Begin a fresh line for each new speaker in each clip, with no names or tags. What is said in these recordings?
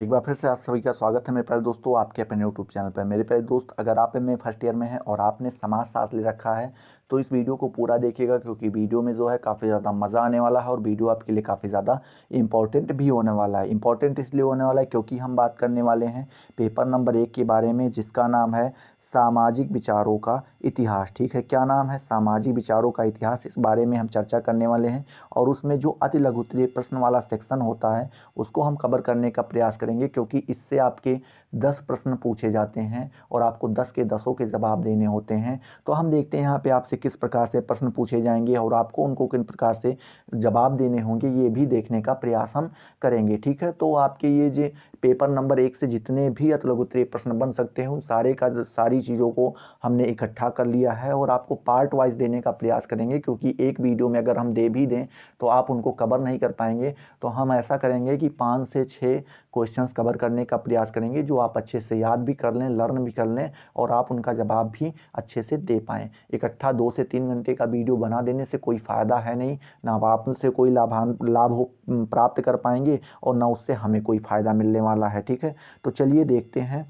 एक बार फिर से आप सभी का स्वागत है मेरे प्यारे दोस्तों आपके अपने यूट्यूब चैनल पर। मेरे प्यारे दोस्त, अगर आप एमए फर्स्ट ईयर में हैं और आपने समाजशास्त्र ले रखा है तो इस वीडियो को पूरा देखिएगा, क्योंकि वीडियो में जो है काफ़ी ज़्यादा मज़ा आने वाला है और वीडियो आपके लिए काफ़ी ज़्यादा इंपॉर्टेंट भी होने वाला है। इंपॉर्टेंट इसलिए होने वाला है क्योंकि हम बात करने वाले हैं पेपर नंबर 1 के बारे में, जिसका नाम है सामाजिक विचारों का इतिहास। ठीक है, क्या नाम है? सामाजिक विचारों का इतिहास। इस बारे में हम चर्चा करने वाले हैं और उसमें जो अति लघु उत्तरीय प्रश्न वाला सेक्शन होता है उसको हम कवर करने का प्रयास करेंगे, क्योंकि इससे आपके 10 प्रश्न पूछे जाते हैं और आपको 10 के 10 के जवाब देने होते हैं। तो हम देखते हैं यहाँ पे आपसे किस प्रकार से प्रश्न पूछे जाएंगे और आपको उनको किन प्रकार से जवाब देने होंगे, ये भी देखने का प्रयास हम करेंगे। ठीक है, तो आपके ये जो पेपर नंबर 1 से जितने भी अति लघु उत्तरीय प्रश्न बन सकते हैं उन सारी चीज़ों को हमने इकट्ठा कर लिया है और आपको पार्ट वाइज देने का प्रयास करेंगे, क्योंकि एक वीडियो में अगर हम दे भी दें तो आप उनको कवर नहीं कर पाएंगे। तो हम ऐसा करेंगे कि 5 से 6 क्वेश्चंस कवर करने का प्रयास करेंगे, जो आप अच्छे से याद भी कर लें, लर्न भी कर लें और आप उनका जवाब भी अच्छे से दे पाएँ। इकट्ठा 2 से 3 घंटे का वीडियो बना देने से कोई फ़ायदा है नहीं, ना आप उससे कोई प्राप्त कर पाएंगे और ना उससे हमें कोई फ़ायदा मिलने वाला है। ठीक है, तो चलिए देखते हैं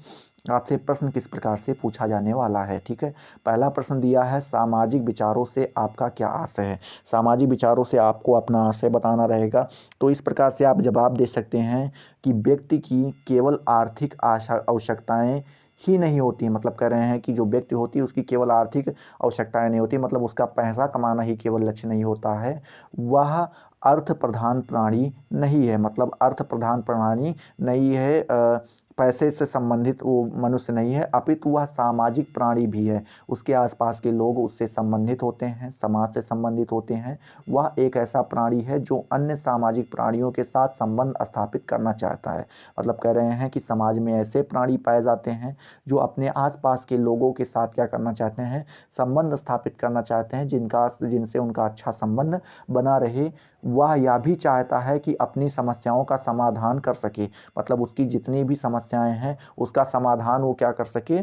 आपसे प्रश्न किस प्रकार से पूछा जाने वाला है। ठीक है, पहला प्रश्न दिया है, सामाजिक विचारों से आपका क्या आशय है? सामाजिक विचारों से आपको अपना आशय बताना रहेगा। तो इस प्रकार से आप जवाब दे सकते हैं कि व्यक्ति की केवल आर्थिक आवश्यकताएं ही नहीं होती, मतलब कह रहे हैं कि जो व्यक्ति होती है उसकी केवल आर्थिक आवश्यकताएं नहीं होती, मतलब उसका पैसा कमाना ही केवल लक्ष्य नहीं होता है। वह अर्थ प्रधान प्राणी नहीं है, मतलब अर्थ प्रधान प्राणी नहीं है, पैसे से संबंधित वो मनुष्य नहीं है, अपितु वह सामाजिक प्राणी भी है। उसके आसपास के लोग उससे संबंधित होते हैं, समाज से संबंधित होते हैं। वह एक ऐसा प्राणी है जो अन्य सामाजिक प्राणियों के साथ संबंध स्थापित करना चाहता है। मतलब कह रहे हैं कि समाज में ऐसे प्राणी पाए जाते हैं जो अपने आसपास के लोगों के साथ क्या करना चाहते हैं? संबंध स्थापित करना चाहते हैं, जिनसे उनका अच्छा संबंध बना रहे। वह यह भी चाहता है कि अपनी समस्याओं का समाधान कर सके, मतलब उसकी जितनी भी समस्याएं हैं उसका समाधान वो क्या कर सके?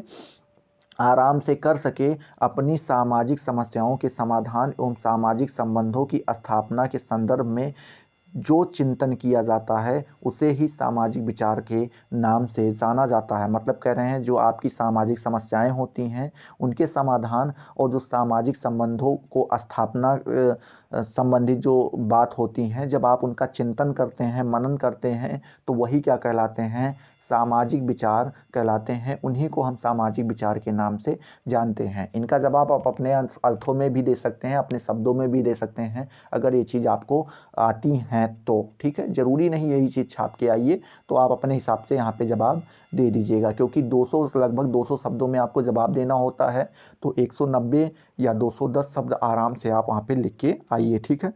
आराम से कर सके। अपनी सामाजिक समस्याओं के समाधान एवं सामाजिक संबंधों की स्थापना के संदर्भ में जो चिंतन किया जाता है उसे ही सामाजिक विचार के नाम से जाना जाता है। मतलब कह रहे हैं जो आपकी सामाजिक समस्याएं होती हैं उनके समाधान और जो सामाजिक संबंधों को स्थापना संबंधित जो बात होती हैं, जब आप उनका चिंतन करते हैं, मनन करते हैं, तो वही क्या कहलाते हैं? सामाजिक विचार कहलाते हैं। उन्हीं को हम सामाजिक विचार के नाम से जानते हैं। इनका जवाब आप अपने अर्थों में भी दे सकते हैं, अपने शब्दों में भी दे सकते हैं, अगर ये चीज़ आपको आती हैं तो। ठीक है, ज़रूरी नहीं यही चीज़ छाप के आइए, तो आप अपने हिसाब से यहाँ पे जवाब दे दीजिएगा, क्योंकि 200 लगभग 200 शब्दों में आपको जवाब देना होता है। तो 190 या 210 शब्द आराम से आप वहाँ पे लिख के आइए। ठीक है,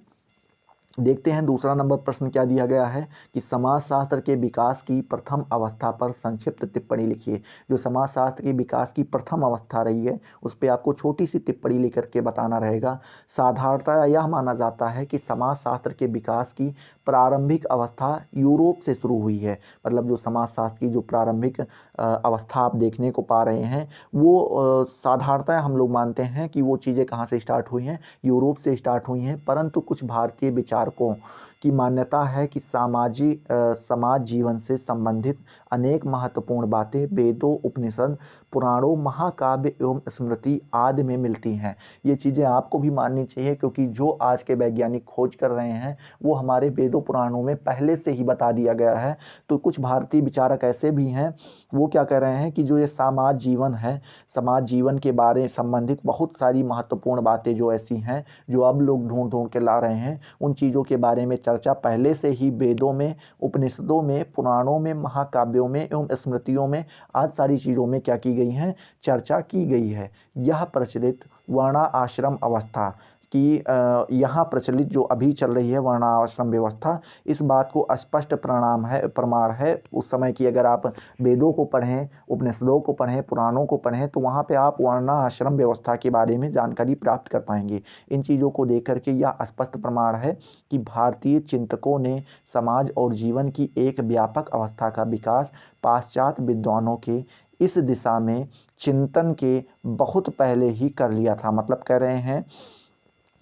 देखते हैं दूसरा नंबर प्रश्न क्या दिया गया है कि समाजशास्त्र के विकास की प्रथम अवस्था पर संक्षिप्त टिप्पणी लिखिए। जो समाजशास्त्र के विकास की प्रथम अवस्था रही है उस पर आपको छोटी सी टिप्पणी लेकर के बताना रहेगा। साधारणतः यह माना जाता है कि समाजशास्त्र के विकास की प्रारंभिक अवस्था यूरोप से शुरू हुई है। मतलब जो समाजशास्त्र की जो प्रारंभिक अवस्था आप देखने को पा रहे हैं वो साधारणतः हम लोग मानते हैं कि वो चीज़ें कहाँ से स्टार्ट हुई हैं? यूरोप से स्टार्ट हुई हैं। परंतु कुछ भारतीय विचारकों की मान्यता है कि समाज जीवन से संबंधित अनेक महत्वपूर्ण बातें वेदों, उपनिषद, पुराणों, महाकाव्य एवं स्मृति आदि में मिलती हैं। ये चीज़ें आपको भी माननी चाहिए, क्योंकि जो आज के वैज्ञानिक खोज कर रहे हैं वो हमारे वेदों पुराणों में पहले से ही बता दिया गया है। तो कुछ भारतीय विचारक ऐसे भी हैं, वो क्या कह रहे हैं कि जो ये समाज जीवन है, समाज जीवन के बारे संबंधित बहुत सारी महत्वपूर्ण बातें जो ऐसी हैं जो अब लोग ढूंढ ढूंढ के ला रहे हैं, उन चीज़ों के बारे में चर्चा पहले से ही वेदों में, उपनिषदों में, पुराणों में, महाकाव्यों में एवं स्मृतियों में, आज सारी चीज़ों में क्या की गई हैं? चर्चा की गई है। यह प्रचलित वर्णा आश्रम अवस्था कि यहाँ प्रचलित जो अभी चल रही है वर्णाश्रम व्यवस्था, इस बात को स्पष्ट प्रमाण है उस समय की। अगर आप वेदों को पढ़ें, उपनिषदों को पढ़ें, पुराणों को पढ़ें, तो वहाँ पे आप वर्णाश्रम व्यवस्था के बारे में जानकारी प्राप्त कर पाएंगे। इन चीज़ों को देख करके यह स्पष्ट प्रमाण है कि भारतीय चिंतकों ने समाज और जीवन की एक व्यापक अवस्था का विकास पाश्चात्य विद्वानों के इस दिशा में चिंतन के बहुत पहले ही कर लिया था। मतलब कह रहे हैं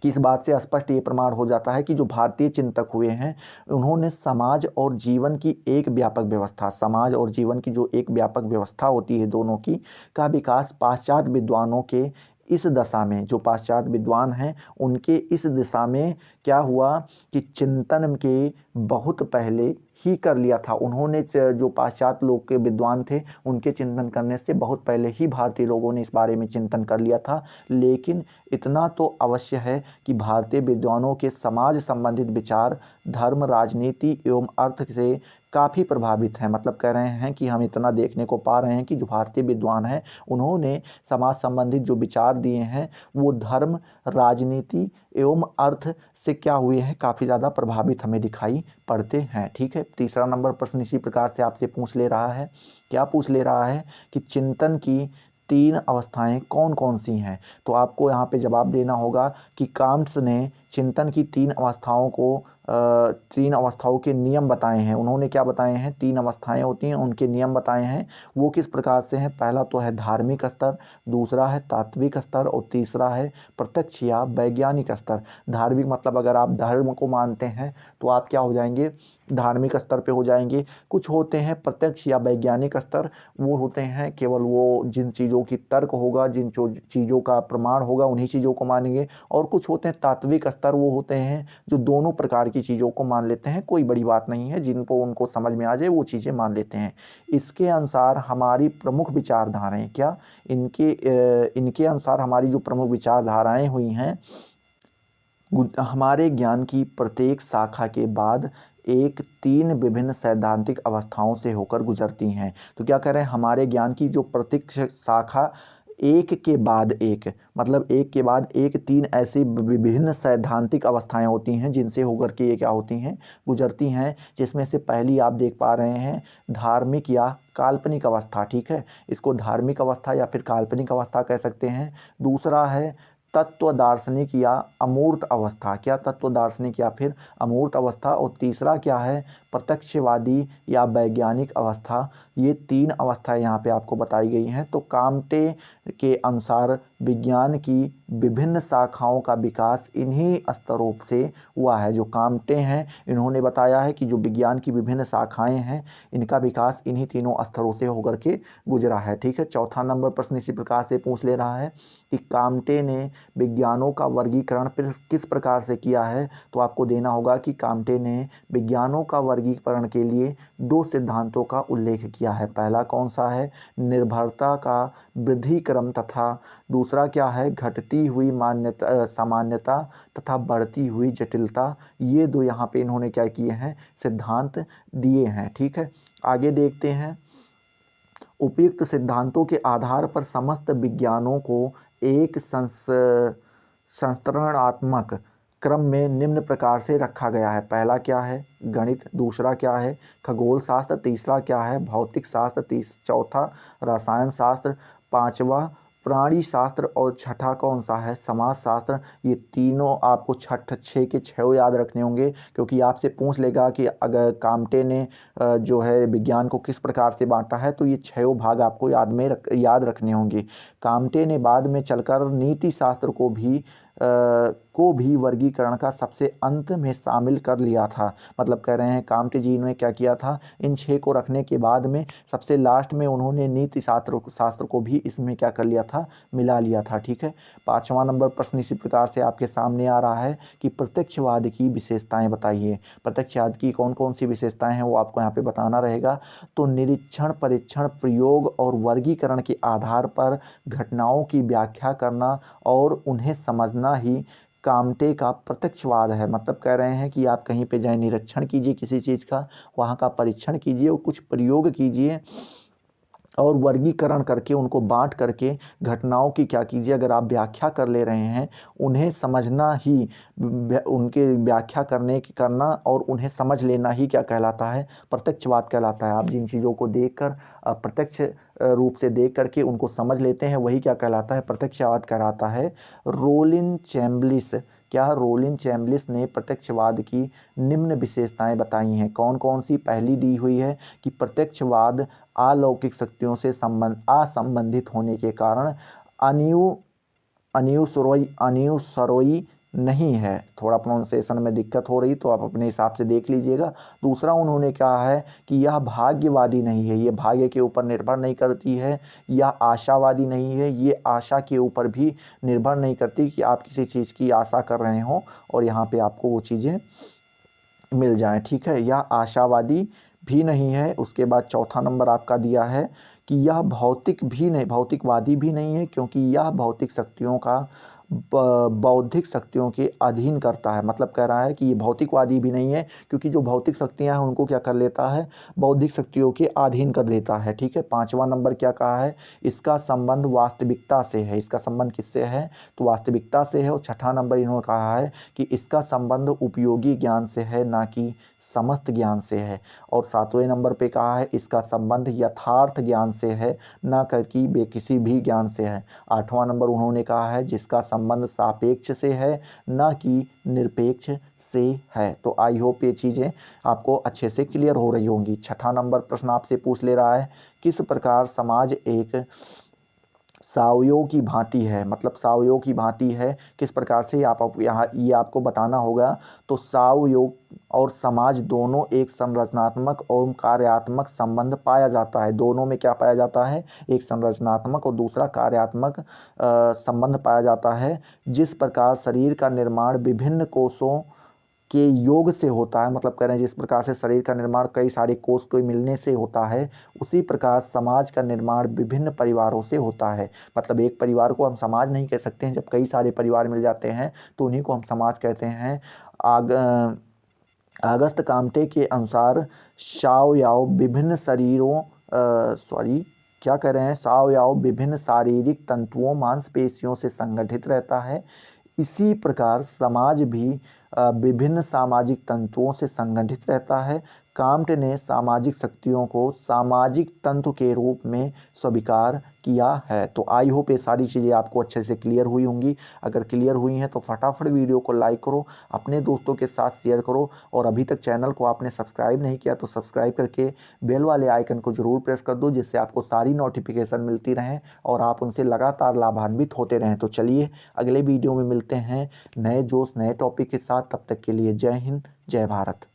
किस बात से स्पष्ट ये प्रमाण हो जाता है कि जो भारतीय चिंतक हुए हैं उन्होंने समाज और जीवन की एक व्यापक व्यवस्था, समाज और जीवन की जो एक व्यापक व्यवस्था होती है दोनों की, का विकास पाश्चात्य विद्वानों के इस दशा में, जो पाश्चात्य विद्वान हैं उनके इस दिशा में क्या हुआ कि चिंतन के बहुत पहले ही कर लिया था। उन्होंने जो पाश्चात्य लोग के विद्वान थे उनके चिंतन करने से बहुत पहले ही भारतीय लोगों ने इस बारे में चिंतन कर लिया था। लेकिन इतना तो अवश्य है कि भारतीय विद्वानों के समाज संबंधित विचार धर्म, राजनीति एवं अर्थ से काफ़ी प्रभावित हैं। मतलब कह रहे हैं कि हम इतना देखने को पा रहे हैं कि जो भारतीय विद्वान हैं उन्होंने समाज संबंधित जो विचार दिए हैं वो धर्म, राजनीति एवं अर्थ से क्या हुए हैं, काफ़ी ज़्यादा प्रभावित हमें दिखाई पड़ते हैं। ठीक है, तीसरा नंबर प्रश्न इसी प्रकार से आपसे पूछ ले रहा है, क्या पूछ ले रहा है कि चिंतन की 3 अवस्थाएं कौन कौन सी हैं। तो आपको यहाँ पे जवाब देना होगा कि काम्स ने चिंतन की 3 अवस्थाओं को 3 अवस्थाओं के नियम बताए हैं। उन्होंने क्या बताए हैं, 3 अवस्थाएं होती हैं उनके नियम बताए हैं। वो किस प्रकार से हैं, पहला तो है धार्मिक स्तर, दूसरा है तात्विक स्तर और तीसरा है प्रत्यक्ष या वैज्ञानिक स्तर। धार्मिक मतलब अगर आप धर्म को मानते हैं तो आप क्या हो जाएंगे, धार्मिक स्तर पे हो जाएंगे। कुछ होते हैं प्रत्यक्ष या वैज्ञानिक स्तर, वो होते हैं केवल वो जिन चीज़ों की तर्क होगा, जिन चीज़ों का प्रमाण होगा उन्हीं चीज़ों को मानेंगे। और कुछ होते हैं तात्विक स्तर, वो होते हैं जो दोनों प्रकार की चीज़ों को मान लेते हैं, कोई बड़ी बात नहीं है, जिनको उनको समझ में आ जाए वो चीज़ें मान लेते हैं। इसके अनुसार हमारी प्रमुख विचारधाराएं क्या, इनके अनुसार हमारी जो प्रमुख विचारधाराएं हुई हैं, हमारे ज्ञान की प्रत्येक शाखा के बाद एक 3 विभिन्न सैद्धांतिक अवस्थाओं से होकर गुजरती हैं। तो क्या कह रहे हैं, हमारे ज्ञान की जो प्रत्येक शाखा एक के बाद एक, मतलब एक के बाद एक 3 ऐसी विभिन्न सैद्धांतिक अवस्थाएं होती हैं जिनसे होकर के ये क्या होती हैं, गुजरती हैं। जिसमें से पहली आप देख पा रहे हैं धार्मिक या काल्पनिक अवस्था। ठीक है, इसको धार्मिक अवस्था या फिर काल्पनिक अवस्था कह सकते हैं। दूसरा है तत्व दार्शनिक या अमूर्त अवस्था, क्या तत्व दार्शनिक या फिर अमूर्त अवस्था। और तीसरा क्या है, प्रत्यक्षवादी या वैज्ञानिक अवस्था। ये 3 अवस्थाएं यहाँ पे आपको बताई गई हैं। तो काम्टे के अनुसार विज्ञान की विभिन्न शाखाओं का विकास इन्हीं स्तरों से हुआ है। जो काम्टे हैं इन्होंने बताया है कि जो विज्ञान की विभिन्न शाखाएं हैं इनका विकास इन्हीं तीनों स्तरों से होकर के गुजरा है। ठीक है, चौथा नंबर प्रश्न इसी प्रकार से पूछ ले रहा है कि काम्टे ने विज्ञानों का वर्गीकरण फिर किस प्रकार से किया है। तो आपको देना होगा कि काम्टे ने विज्ञानों का वर्गीकरण के लिए 2 सिद्धांतों का उल्लेख किया है। पहला कौन सा है, निर्भरता का वृद्धि क्रम, तथा दूसरा क्या है, घटती हुई मान्यता सामान्यता तथा बढ़ती हुई जटिलता। ये 2 यहाँ पे इन्होंने क्या किए हैं, सिद्धांत दिए हैं। ठीक है, आगे देखते हैं। उपयुक्त सिद्धांतों के आधार पर समस्त विज्ञानों को एक संस्तरणात्मक क्रम में निम्न प्रकार से रखा गया है। पहला क्या है, गणित, दूसरा क्या है खगोल शास्त्र, तीसरा क्या है भौतिक शास्त्र, चौथा रसायन शास्त्र, पांचवा प्राणी शास्त्र और छठा कौन सा है, समाज शास्त्र। ये तीनों आपको 6 के 6 याद रखने होंगे, क्योंकि आपसे पूछ लेगा कि अगर काम्टे ने जो है विज्ञान को किस प्रकार से बांटा है, तो ये 6 भाग आपको याद रखने होंगे। काम्टे ने बाद में चलकर नीति शास्त्र को भी वर्गीकरण का सबसे अंत में शामिल कर लिया था। मतलब कह रहे हैं काम्टे जी ने क्या किया था, इन 6 को रखने के बाद में सबसे लास्ट में उन्होंने नीति शास्त्र को भी इसमें क्या कर लिया था, मिला लिया था। ठीक है, 5वां नंबर प्रश्न इसी प्रकार से आपके सामने आ रहा है कि प्रत्यक्षवाद की विशेषताएं बताइए। प्रत्यक्षवाद की कौन कौन सी विशेषताएं हैं वो आपको यहाँ पे बताना रहेगा। तो निरीक्षण, परीक्षण, प्रयोग और वर्गीकरण के आधार पर घटनाओं की व्याख्या करना और उन्हें समझना ही काम्टे का प्रत्यक्षवाद है। मतलब कह रहे हैं कि आप कहीं पे जाए, निरीक्षण कीजिए किसी चीज़ का, वहाँ का परीक्षण कीजिए और कुछ प्रयोग कीजिए और वर्गीकरण करके उनको बांट करके घटनाओं की क्या कीजिए, अगर आप व्याख्या कर ले रहे हैं उन्हें समझना ही, उनके व्याख्या करना और उन्हें समझ लेना ही क्या कहलाता है, प्रत्यक्षवाद कहलाता है। आप जिन चीज़ों को देखकर प्रत्यक्ष रूप से देख करके उनको समझ लेते हैं वही क्या कहलाता है, प्रत्यक्षवाद कहलाता है। रोलिन चैम्बलिस, क्या रोलिन चैम्बलिस ने प्रत्यक्षवाद की निम्न विशेषताएं बताई हैं। कौन कौन सी, पहली दी हुई है कि प्रत्यक्षवाद अलौकिक शक्तियों से असंबंधित होने के कारण अनुसरोई नहीं है। थोड़ा प्रोनाउंसिएशन में दिक्कत हो रही तो आप अपने हिसाब से देख लीजिएगा। दूसरा उन्होंने कहा है कि यह भाग्यवादी नहीं है, ये भाग्य के ऊपर निर्भर नहीं करती है। यह आशावादी नहीं है, ये आशा के ऊपर भी निर्भर नहीं करती कि आप किसी चीज़ की आशा कर रहे हो और यहाँ पे आपको वो चीज़ें मिल जाएं। ठीक है, यह आशावादी भी नहीं है। उसके बाद चौथा नंबर आपका दिया है कि यह भौतिक भी नहीं, भौतिकवादी भी नहीं है, क्योंकि यह भौतिक शक्तियों का बौद्धिक शक्तियों के अधीन करता है। मतलब कह रहा है कि ये भौतिकवादी भी नहीं है, क्योंकि जो भौतिक शक्तियां हैं उनको क्या कर लेता है, बौद्धिक शक्तियों के अधीन कर देता है। ठीक है, पांचवा नंबर क्या कहा है, इसका संबंध वास्तविकता से है। इसका संबंध किससे है, तो वास्तविकता से है। और छठा नंबर इन्होंने कहा है कि इसका संबंध उपयोगी ज्ञान से है, ना कि समस्त ज्ञान से है। और सातवें नंबर पे कहा है इसका संबंध यथार्थ ज्ञान से है, ना कि किसी भी ज्ञान से है। आठवां नंबर उन्होंने कहा है जिसका संबंध सापेक्ष से है, ना कि निरपेक्ष से है। तो आई होप ये चीज़ें आपको अच्छे से क्लियर हो रही होंगी। छठा नंबर प्रश्न आपसे पूछ ले रहा है, किस प्रकार समाज एक सावयव की भांति है। मतलब सावयव की भांति है किस प्रकार से, आप यहाँ ये आपको बताना होगा। तो सावयव और समाज दोनों एक संरचनात्मक और कार्यात्मक संबंध पाया जाता है। दोनों में क्या पाया जाता है, एक संरचनात्मक और दूसरा कार्यात्मक संबंध पाया जाता है। जिस प्रकार शरीर का निर्माण विभिन्न कोषों के योग से होता है, मतलब कह रहे हैं जिस प्रकार से शरीर का निर्माण कई सारे कोष को मिलने से होता है, उसी प्रकार समाज का निर्माण विभिन्न परिवारों से होता है। मतलब एक परिवार को हम समाज नहीं कह सकते हैं, जब कई सारे परिवार मिल जाते हैं तो उन्हीं को हम समाज कहते हैं। अगस्त काम्टे के अनुसार सावयव विभिन्न शरीरों क्या कह रहे हैं, सावयव विभिन्न शारीरिक तंतुओं मांसपेशियों से संगठित रहता है। इसी प्रकार समाज भी विभिन्न सामाजिक तंतुओं से संगठित रहता है। काम्ट ने सामाजिक शक्तियों को सामाजिक तंतु के रूप में स्वीकार किया है। तो आई होप ये सारी चीज़ें आपको अच्छे से क्लियर हुई होंगी। अगर क्लियर हुई हैं तो फटाफट वीडियो को लाइक करो, अपने दोस्तों के साथ शेयर करो, और अभी तक चैनल को आपने सब्सक्राइब नहीं किया तो सब्सक्राइब करके बेल वाले आइकन को जरूर प्रेस कर दो, जिससे आपको सारी नोटिफिकेशन मिलती रहें और आप उनसे लगातार लाभान्वित होते रहें। तो चलिए अगले वीडियो में मिलते हैं नए जोश नए टॉपिक के साथ। तब तक के लिए जय हिंद, जय भारत।